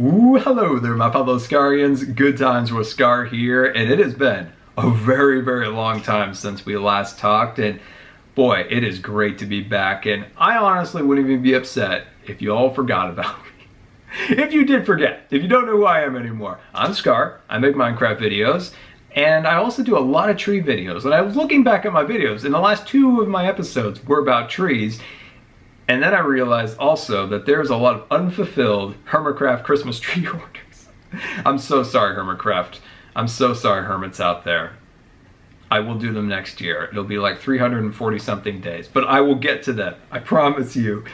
Ooh, hello there, my fellow Scarians. Good Times with Scar here, and it has been a very, very long time since we last talked, and boy, it is great to be back, and I honestly wouldn't even be upset if you all forgot about me. If you did forget, if you don't know who I am anymore, I'm Scar, I make Minecraft videos, and I also do a lot of tree videos, and I was looking back at my videos, and the last two of my episodes were about trees. And then I realized also that there's a lot of unfulfilled Hermitcraft Christmas tree orders. I'm so sorry, Hermitcraft. I'm so sorry, hermits out there. I will do them next year. It'll be like 340 something days, but I will get to them. I promise you.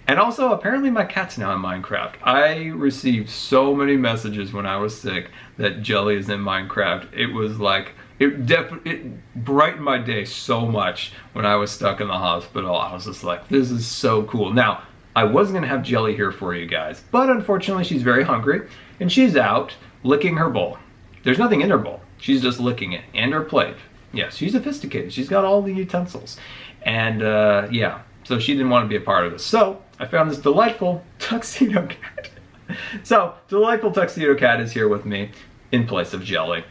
And also, apparently my cat's now in Minecraft. I received so many messages when I was sick that Jelly is in Minecraft. It was like, it brightened my day so much when I was stuck in the hospital. I was just like, this is so cool. Now, I was gonna have Jelly here for you guys, but unfortunately she's very hungry and she's out licking her bowl. There's nothing in her bowl. She's just licking it, and her plate. Yes, she's sophisticated. She's got all the utensils. And yeah, so she didn't want to be a part of this. So I found this delightful tuxedo cat. So, delightful tuxedo cat is here with me in place of Jelly.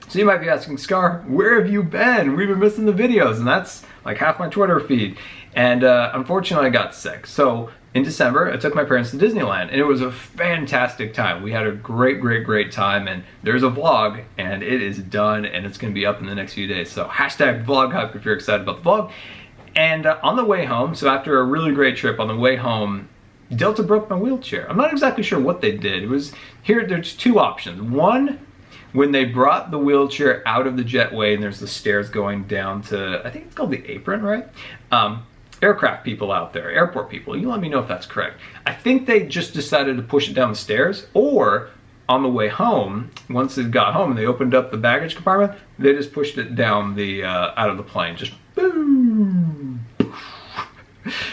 So you might be asking, Scar, where have you been? We've been missing the videos, and that's like half my Twitter feed. And unfortunately I got sick. So in December, I took my parents to Disneyland, and it was a fantastic time. We had a great time, and there's a vlog, and it is done, and it's gonna be up in the next few days. So hashtag vlog hype if you're excited about the vlog. And on the way home, so after a really great trip, on the way home, Delta broke my wheelchair. I'm not exactly sure what they did. It was, there's two options. One, when they brought the wheelchair out of the jetway and there's the stairs going down to, I think it's called the apron, right? Aircraft people out there, airport people, you let me know if that's correct. I think they just decided to push it down the stairs, or on the way home, once it got home and they opened up the baggage compartment, they just pushed it down the, out of the plane, just boom.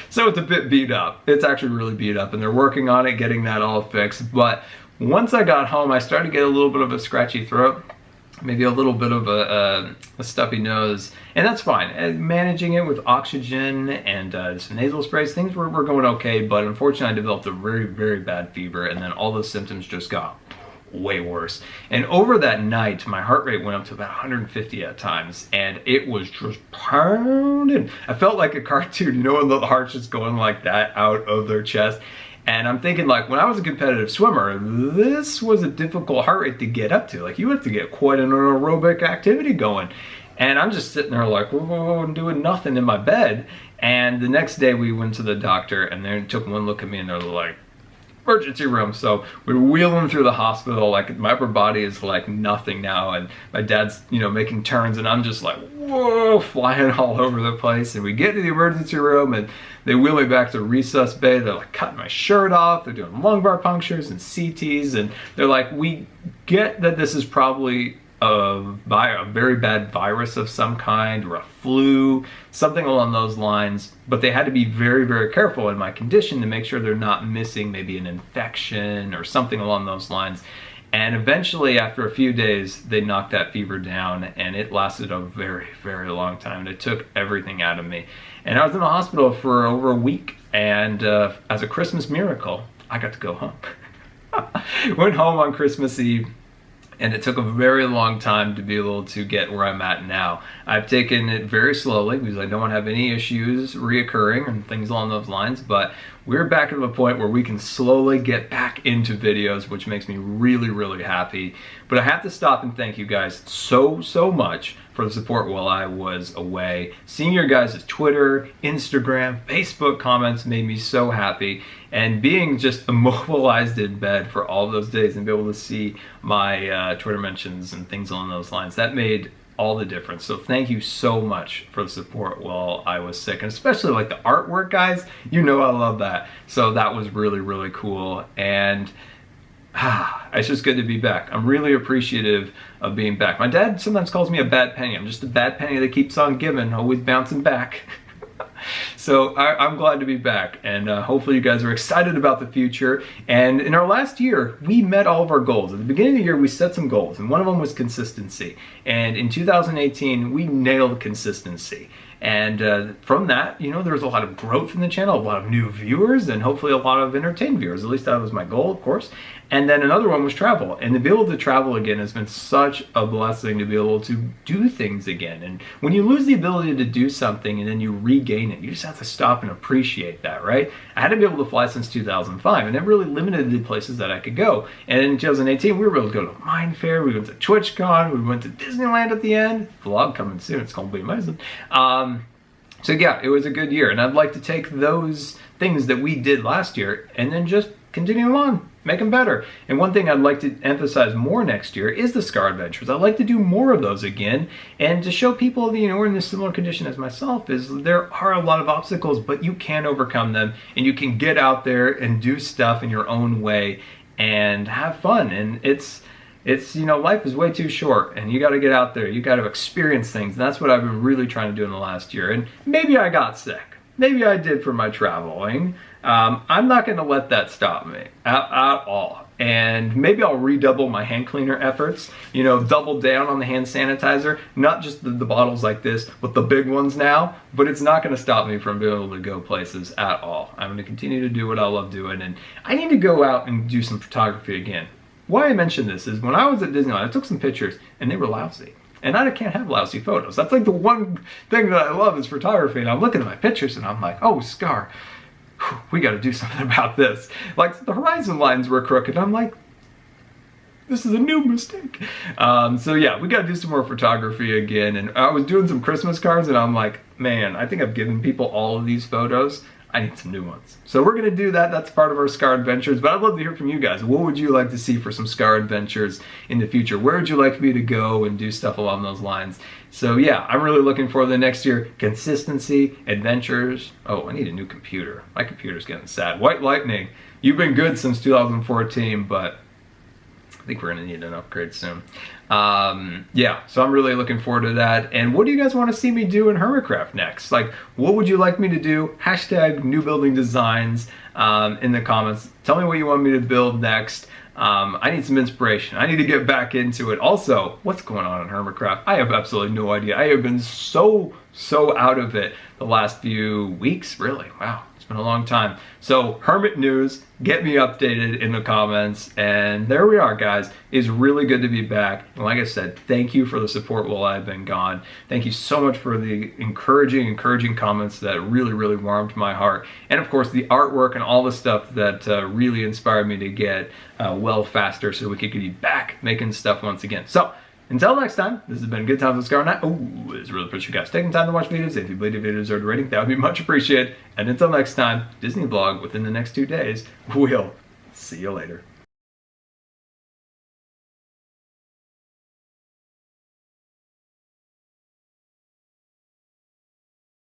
So it's a bit beat up. It's actually really beat up, and they're working on it, getting that all fixed. But once I got home, I started to get a little bit of a scratchy throat, maybe a little bit of a stuffy nose, and that's fine. And managing it with oxygen and some nasal sprays, things were going okay, but unfortunately I developed a very bad fever, and then all those symptoms just got way worse. And over that night, my heart rate went up to about 150 at times, and it was just pounding. I felt like a cartoon, you know, when the heart's just going like that out of their chest. And I'm thinking, like, when I was a competitive swimmer, this was a difficult heart rate to get up to. Like, you have to get quite an aerobic activity going. And I'm just sitting there like, whoa, doing nothing in my bed. And the next day we went to the doctor, and they took one look at me and they're like, emergency room. So we're wheeling through the hospital, like my upper body is like nothing now, and my dad's, you know, making turns, and I'm just like, whoa, flying all over the place. And we get to the emergency room, and they wheel me back to resus bay. They're like cutting my shirt off, they're doing lumbar punctures and CTs, and they're like, we get that this is probably a very bad virus of some kind, or a flu, something along those lines, but they had to be very careful in my condition to make sure they're not missing maybe an infection or something along those lines. And eventually, after a few days, they knocked that fever down, and it lasted a very long time, and it took everything out of me. And I was in the hospital for over a week, and as a Christmas miracle, I got to go home. Went home on Christmas Eve, and it took a very long time to be able to get where I'm at now. I've taken it very slowly because I don't want to have any issues reoccurring and things along those lines, but we're back to the point where we can slowly get back into videos, which makes me really happy. But I have to stop and thank you guys so much for the support while I was away. Seeing your guys' Twitter, Instagram, Facebook comments made me so happy, and being just immobilized in bed for all those days and be able to see my Twitter mentions and things along those lines, that made all the difference. So thank you so much for the support while I was sick, and especially like the artwork, guys. You know I love that. So that was really cool, and it's just good to be back. I'm really appreciative of being back. My dad sometimes calls me a bad penny. I'm just a bad penny that keeps on giving, always bouncing back. So I'm glad to be back, and hopefully you guys are excited about the future. And in our last year, we met all of our goals. At the beginning of the year, we set some goals, and one of them was consistency. And in 2018, we nailed consistency. And from that, you know, there was a lot of growth in the channel, a lot of new viewers, and hopefully a lot of entertained viewers. At least that was my goal, of course. And then another one was travel. And to be able to travel again has been such a blessing, to be able to do things again. And when you lose the ability to do something and then you regain it, you just have to stop and appreciate that, right? I hadn't been able to fly since 2005, and it really limited the places that I could go. And in 2018, we were able to go to Mind Fair, we went to TwitchCon, we went to Disneyland at the end. Vlog coming soon, it's gonna be amazing. So yeah, it was a good year, and I'd like to take those things that we did last year and then just continue them on, make them better. And one thing I'd like to emphasize more next year is the Scar Adventures. I'd like to do more of those again, and to show people that, who are in a similar condition as myself, is there are a lot of obstacles, but you can overcome them, and you can get out there and do stuff in your own way and have fun. And it's life is way too short, and you got to get out there, you got to experience things, and that's what I've been really trying to do in the last year. And maybe I got sick, maybe I did for my traveling. I'm not going to let that stop me at all. And maybe I'll redouble my hand cleaner efforts, double down on the hand sanitizer, not just the bottles like this, but the big ones now. But it's not going to stop me from being able to go places at all. I'm going to continue to do what I love doing, and I need to go out and do some photography again. Why I mention this is when I was at Disneyland, I took some pictures and they were lousy. And I can't have lousy photos. That's like the one thing that I love is photography. And I'm looking at my pictures and I'm like, oh, Scar, we got to do something about this. Like, the horizon lines were crooked. I'm like, this is a new mistake. So yeah, we got to do some more photography again. And I was doing some Christmas cards and I'm like, man, I think I've given people all of these photos. I need some new ones. So we're gonna do that. That's part of our Scar Adventures, but I'd love to hear from you guys. What would you like to see for some Scar Adventures in the future? Where would you like me to go and do stuff along those lines? So yeah, I'm really looking forward to the next year. Consistency, adventures. Oh, I need a new computer. My computer's getting sad. White Lightning, you've been good since 2014, but I think we're gonna need an upgrade soon. Yeah, so I'm really looking forward to that. And what do you guys want to see me do in Hermitcraft next? Like, what would you like me to do? Hashtag new building designs in the comments. Tell me what you want me to build next. I need some inspiration. I need to get back into it. Also, what's going on in Hermitcraft? I have absolutely no idea. I have been so out of it the last few weeks, really. Wow. It's been a long time. So Hermit news, get me updated in the comments. And there we are, guys. It's really good to be back. And like I said, thank you for the support while I've been gone. Thank you so much for the encouraging comments that really warmed my heart. And of course, the artwork and all the stuff that really inspired me to get well faster so we could be back making stuff once again. So until next time, this has been Good Times with Scar. Oh, it's really appreciate you guys taking time to watch videos. If you believe the video deserved a rating, that would be much appreciated. And until next time, Disney vlog within the next 2 days. We'll see you later.